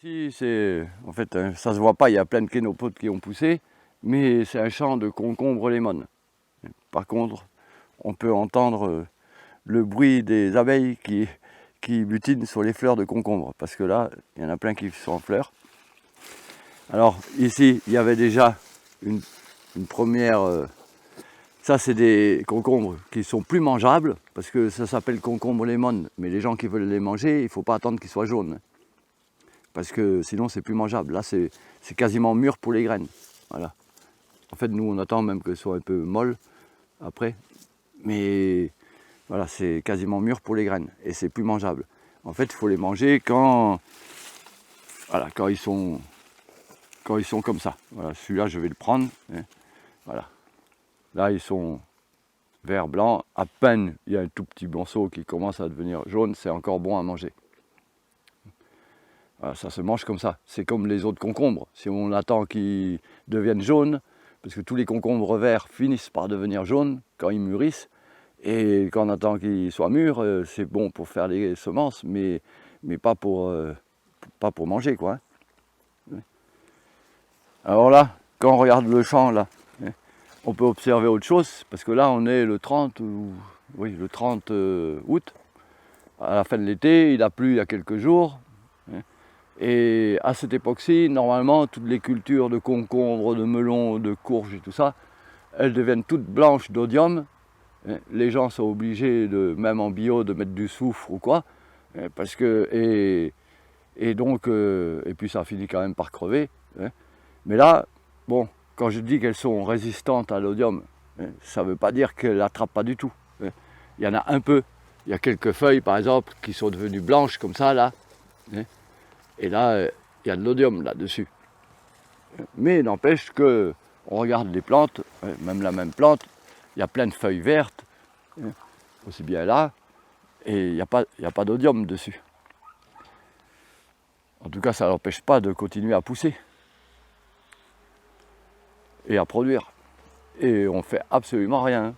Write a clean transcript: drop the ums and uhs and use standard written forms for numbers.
Ici, en fait, ça se voit pas, il y a plein de kénopodes qui ont poussé, mais c'est un champ de concombres lemon. Par contre, on peut entendre le bruit des abeilles qui butinent sur les fleurs de concombre, parce que là, il y en a plein qui sont en fleurs. Alors ici, il y avait déjà une première... ça, c'est des concombres qui sont plus mangeables, parce que ça s'appelle concombre lemon, mais les gens qui veulent les manger, il ne faut pas attendre qu'ils soient jaunes. Parce que sinon, c'est plus mangeable. Là, c'est quasiment mûr pour les graines. Voilà. En fait, nous, on attend même que ce soit un peu molle après. Mais voilà, c'est quasiment mûr pour les graines. Et c'est plus mangeable. En fait, il faut les manger quand ils sont comme ça. Voilà, celui-là, je vais le prendre. Voilà. Là, ils sont vert blanc. À peine, il y a un tout petit morceau qui commence à devenir jaune. C'est encore bon à manger. Voilà, ça se mange comme ça. C'est comme les autres concombres. Si on attend qu'ils deviennent jaunes, parce que tous les concombres verts finissent par devenir jaunes quand ils mûrissent, et quand on attend qu'ils soient mûrs, c'est bon pour faire les semences, mais pas pour manger, quoi. Alors là, quand on regarde le champ, là, on peut observer autre chose, parce que là, on est le 30 août. À la fin de l'été, il a plu il y a quelques jours. Et à cette époque-ci, normalement, toutes les cultures de concombres, de melons, de courges et tout ça, elles deviennent toutes blanches d'odium. Les gens sont obligés, même en bio, de mettre du soufre ou quoi, parce que et puis ça finit quand même par crever. Mais là, bon, quand je dis qu'elles sont résistantes à l'odium, ça ne veut pas dire qu'elles n'attrapent pas du tout. Il y en a un peu. Il y a quelques feuilles, par exemple, qui sont devenues blanches comme ça, là. Et là, il y a de l'odium là-dessus. Mais n'empêche que, on regarde les plantes, même la même plante, il y a plein de feuilles vertes, aussi bien là, et il n'y a pas d'odium dessus. En tout cas, ça ne l'empêche pas de continuer à pousser et à produire. Et on ne fait absolument rien.